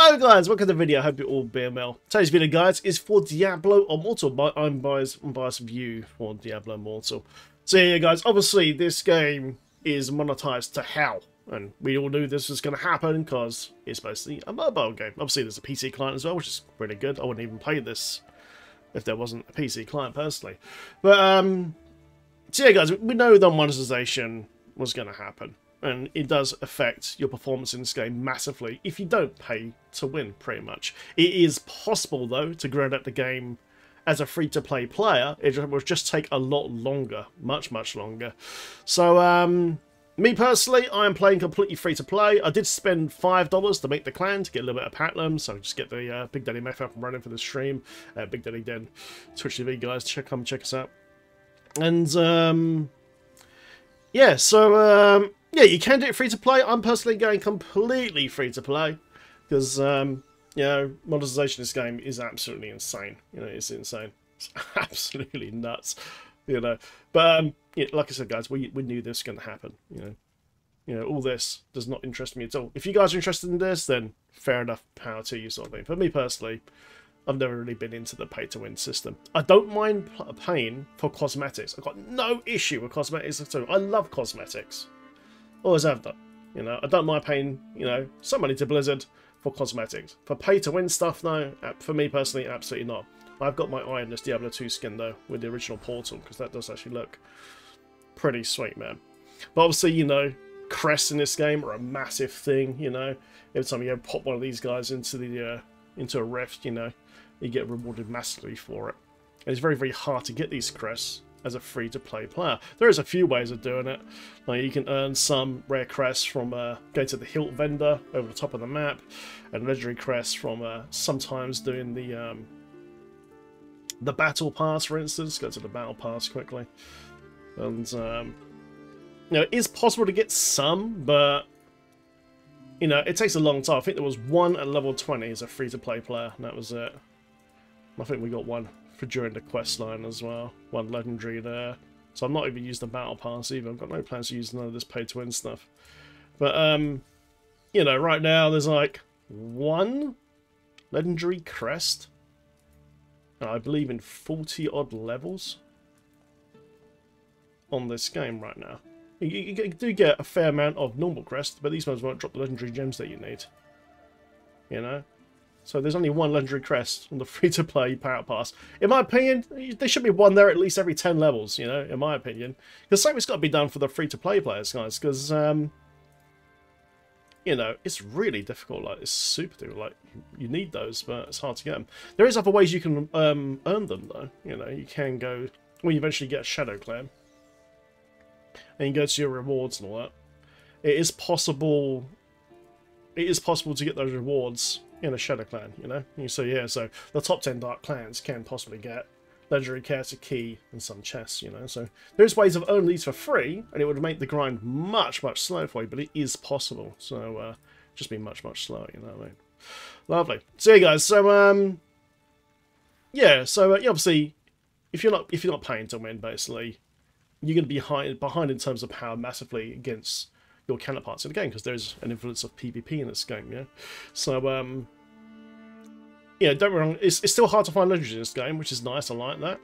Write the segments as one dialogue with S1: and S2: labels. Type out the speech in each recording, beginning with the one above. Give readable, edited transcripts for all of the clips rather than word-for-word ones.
S1: Hello guys, welcome to the video, I hope you're all being well. Today's video guys is for Diablo Immortal, my unbiased view for Diablo Immortal. So yeah guys, obviously this game is monetized to hell, and we all knew this was going to happen because it's basically a mobile game. Obviously there's a PC client as well, which is really good. I wouldn't even play this if there wasn't a PC client personally. But so yeah guys, we know the monetization was going to happen. And it does affect your performance in this game massively if you don't pay to win, pretty much. It is possible, though, to grind out the game as a free-to-play player. It will just take a lot longer. Much, much longer. So, me personally, I am playing completely free-to-play. I did spend $5 to make the clan to get a little bit of platinum, so just get the Big Daddy Meth up and running for the stream. Big Daddy Den, Twitch TV, guys. Come check us out. And, yeah, so, yeah, you can do it free to play. I'm personally going completely free to play because, you know, monetization of this game is absolutely insane. You know, it's insane. It's absolutely nuts. You know, but yeah, like I said, guys, we knew this was going to happen. You know, all this does not interest me at all. If you guys are interested in this, then fair enough, power to you, sort of thing. For me personally, I've never really been into the pay-to-win system. I don't mind paying for cosmetics. I've got no issue with cosmetics at all. I love cosmetics. Always have done. You know, I don't mind paying, you know, some money to Blizzard for cosmetics. For pay-to-win stuff, though, for me personally, absolutely not. I've got my eye on this Diablo 2 skin, though, with the original Portal, because that does actually look pretty sweet, man. But obviously, you know, crests in this game are a massive thing, you know. Every time you pop one of these guys into the into a rift, you know, you get rewarded massively for it. And it's very, very hard to get these crests as a free-to-play player. There is a few ways of doing it. Like you can earn some rare crests from going to the hilt vendor over the top of the map, and legendary crests from sometimes doing the battle pass, for instance. Go to the battle pass quickly, and you know, it is possible to get some, but you know, it takes a long time. I think there was one at level 20 as a free-to-play player, and that was it. I think we got one for during the quest line as well. One legendary there. So I'm not even using the battle pass either. I've got no plans to use none of this pay-to-win stuff. But, you know, right now there's like one legendary crest. I believe in 40-odd levels on this game right now. You do get a fair amount of normal crests, but these ones won't drop the legendary gems that you need. You know? So there's only one legendary crest on the free-to-play power pass. In my opinion, there should be one there at least every 10 levels, you know, in my opinion. Because something's got to be done for the free-to-play players, guys, because, you know, it's really difficult. Like, it's super difficult. Like, you need those, but it's hard to get them. There is other ways you can earn them, though. You know, you can go, when you eventually get a Shadow Clan, and you go to your rewards and all that. It is possible to get those rewards in a Shadow Clan, you know? So yeah, so the top 10 Dark Clans can possibly get legendary character key and some chests, you know? So there's ways of earning these for free, and it would make the grind much, much slower for you, but it is possible. So just be much, much slower, you know what I mean? Lovely. So yeah, guys, so yeah, so yeah, obviously, if you're not paying to win, basically, you're going to be behind in terms of power massively against your counterparts in the game, because there's an influence of PvP in this game, yeah? So, yeah, don't get me wrong, it's still hard to find legendaries in this game, which is nice, I like that.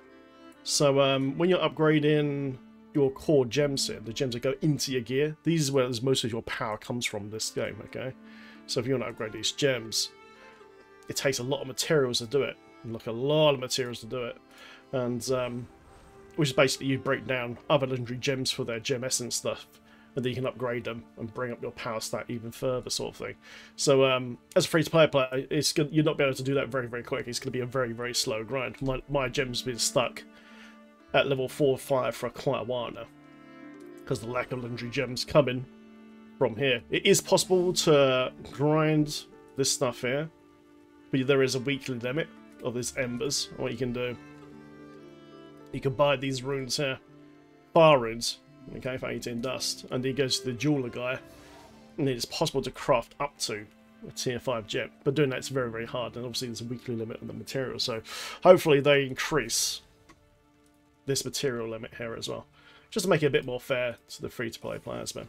S1: So, when you're upgrading your core gems here, the gems that go into your gear, these is where most of your power comes from this game, okay? So if you want to upgrade these gems, it takes a lot of materials to do it, like a lot of materials to do it, and, which is basically you break down other legendary gems for their gem essence stuff, and then you can upgrade them and bring up your power stat even further, sort of thing. So, as a free-to-play player, you're not be able to do that very, very quick. It's going to be a very, very slow grind. My gem's been stuck at level 4 or 5 for quite a while now, because the lack of legendary gems coming from here. It is possible to grind this stuff here, but there is a weekly limit of these embers. What you can do, you can buy these runes here, fire runes, okay, for 18 dust, and then he goes to the jeweler guy, and it's possible to craft up to a tier 5 gem, but doing that's very, very hard, and obviously there's a weekly limit on the material, so hopefully they increase this material limit here as well. just to make it a bit more fair to the free-to-play players, man.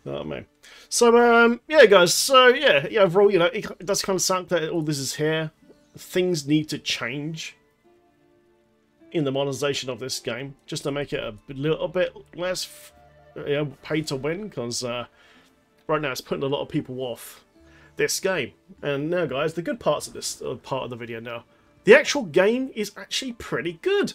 S1: You know what I mean? So, yeah, guys. So, yeah, overall, you know, it does kind of suck that all this is here. Things need to change in the monetization of this game, just to make it a little bit less, you know, pay to win, because right now it's putting a lot of people off this game. And now, guys, the good parts of this part of the video now. The actual game is actually pretty good.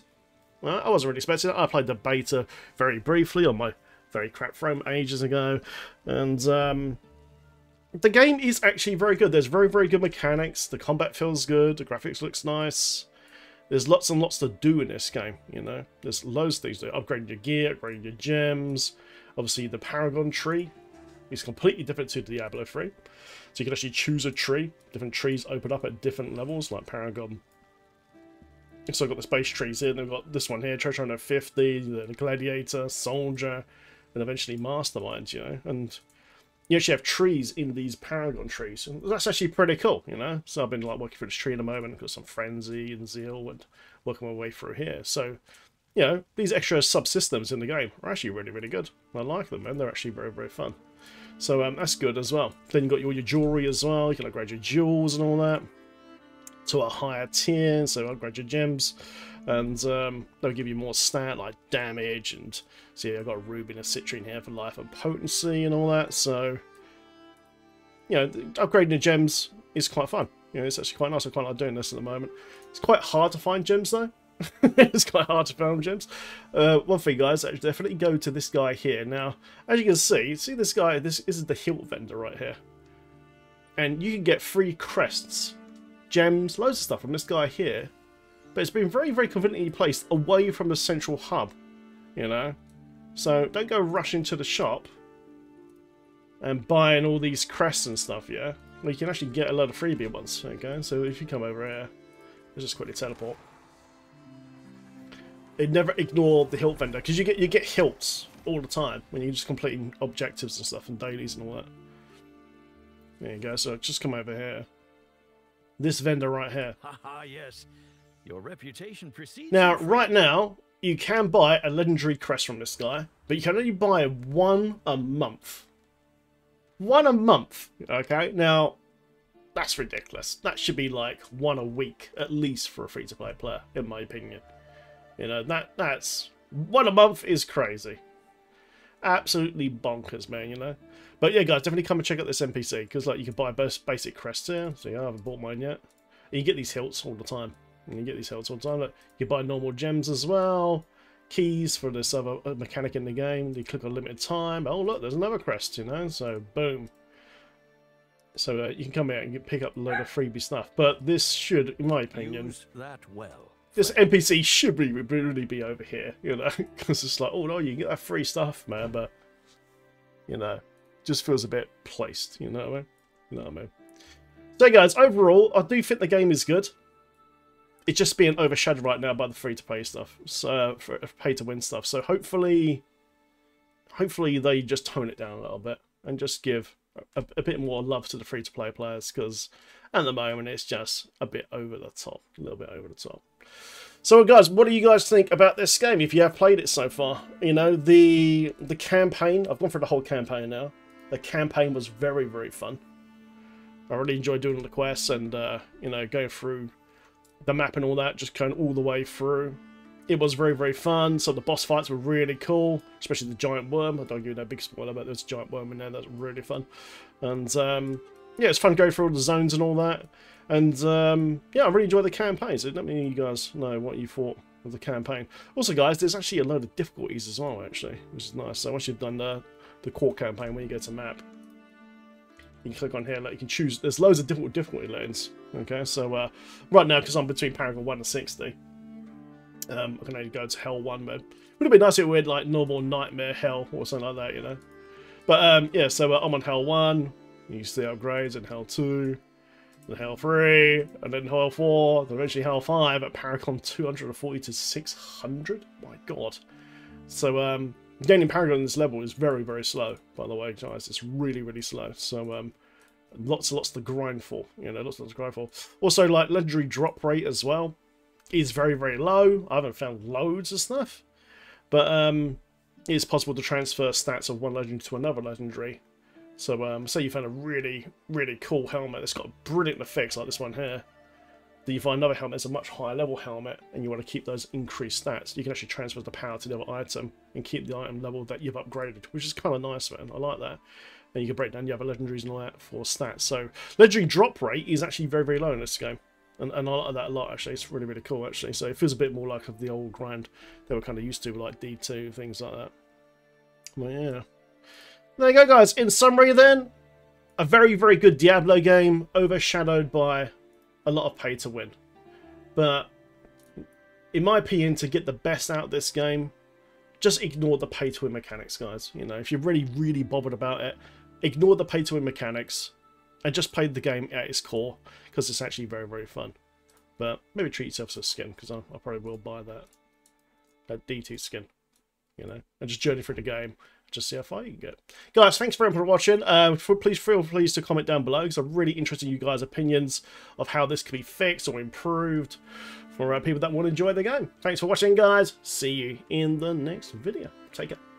S1: Well, I wasn't really expecting it. I played the beta very briefly on my very crap phone ages ago, and the game is actually very good. There's very, very good mechanics. The combat feels good. The graphics looks nice. There's lots and lots to do in this game, you know. There's loads of things to do. Upgrading your gear, upgrading your gems. Obviously, the Paragon tree is completely different to Diablo 3. So you can actually choose a tree. Different trees open up at different levels, like Paragon. So I've got the space trees here, and I've got this one here, Treasure Hunter 50, the Gladiator, Soldier, and eventually Mastermind, you know. And you actually have trees in these Paragon trees. And that's actually pretty cool, you know. So I've been like working through this tree in a moment. I've got some Frenzy and Zeal and working my way through here. So, you know, these extra subsystems in the game are actually really, really good. I like them, and they're actually very, very fun. So that's good as well. Then you've got all your jewelry as well. You can upgrade your jewels and all that to a higher tier, so upgrade your gems, and they'll give you more stat like damage, and see, I've got a ruby and a citrine here for life and potency and all that. So, you know, upgrading the gems is quite fun. You know, it's actually quite nice. I quite like doing this at the moment. It's quite hard to find gems though. It's quite hard to find gems. One thing, guys, definitely go to this guy here. Now, as you can see this guy. This is the hilt vendor right here, and you can get free crests, gems, loads of stuff from this guy here, but it's been very, very conveniently placed away from the central hub, you know. So don't go rushing to the shop and buying all these crests and stuff. Yeah, well, you can actually get a lot of freebie ones. Okay, so if you come over here, let's just quickly teleport. It never ignore the hilt vendor, because you get hilts all the time when you're just completing objectives and stuff and dailies and all that. There you go. So just come over here. This vendor right here.
S2: Yes. Your reputation precedes
S1: now, right now, you can buy a legendary crest from this guy, but you can only buy one a month. One a month, okay? Now, that's ridiculous. That should be like one a week, at least, for a free-to-play player, in my opinion. You know, that's... one a month is crazy. Absolutely bonkers, man, you know? But yeah, guys, definitely come and check out this NPC, because like you can buy basic crests here. So yeah, I haven't bought mine yet. And you get these hilts all the time. And you get these hilts all the time. Look, you buy normal gems as well. Keys for this other mechanic in the game. You click on limited time. Oh look, there's another crest, you know. So boom. So you can come out and pick up a load of freebie stuff. But this should, in my opinion,
S2: use that well.
S1: This NPC should really be over here, you know, because it's like, oh no, you can get that free stuff, man, but, you know, just feels a bit placed, you know what I mean? You know what I mean? So guys, overall, I do think the game is good. It's just being overshadowed right now by the free-to-play stuff, so for pay-to-win stuff. So hopefully they just tone it down a little bit and just give a bit more love to the free-to-play players, because at the moment it's just a bit over the top, a little bit over the top. So guys, what do you guys think about this game if you have played it so far? You know, the campaign, I've gone through the whole campaign now. The campaign was very, very fun. I really enjoyed doing the quests and, you know, going through the map and all that, just going all the way through. It was very, very fun. So the boss fights were really cool, especially the giant worm. I don't give you no big spoiler, but there's a giant worm in there. That's really fun. And, yeah, it's fun going through all the zones and all that. And, yeah, I really enjoyed the campaign. So let me you guys know what you thought of the campaign. Also, guys, there's actually a load of difficulties as well, actually, which is nice. So once you've done the core campaign, when you go to map, you can click on here, like you can choose. There's loads of different difficulty lanes. Okay, so right now, because I'm between Paragon 1 and 60, I can only go to Hell 1 mode. Would have been nice if we had like normal Nightmare Hell or something like that, you know. But yeah, so I'm on Hell 1. You see the upgrades, and Hell 2, then Hell 3, and then Hell 4, then eventually Hell 5 at Paragon 240 to 600. My God. So gaining Paragon in this level is very, very slow, by the way, guys. It's really, really slow. So lots and lots to grind for, you know, lots and lots to grind for. Also, like, legendary drop rate as well is very, very low. I haven't found loads of stuff. But it is possible to transfer stats of one legendary to another legendary. So, say you found a really, really cool helmet that's got brilliant effects like this one here. Then you find another helmet that's a much higher level helmet, and you want to keep those increased stats. You can actually transfer the power to the other item and keep the item level that you've upgraded, which is kind of nice, man. I like that. And you can break down the other legendaries and all that for stats. So, legendary drop rate is actually very, very low in this game. And I like that a lot, actually. It's really, really cool, actually. So, it feels a bit more like of the old grind that we're kind of used to, like D2, things like that. Well, yeah. There you go, guys. In summary, then, a very, very good Diablo game, overshadowed by a lot of pay to win. But, in my opinion, to get the best out of this game, just ignore the pay to win mechanics, guys. You know, if you're really, really bothered about it, ignore the pay to win mechanics and just play the game at its core, because it's actually very, very fun. But maybe treat yourself to a skin, because I probably will buy that DT skin, you know, and just journey through the game. Just see how far you can get. Guys, thanks very much for watching. Please feel free to comment down below, because I'm really interested in you guys' opinions of how this could be fixed or improved for people that want to enjoy the game. Thanks for watching, guys. See you in the next video. Take care.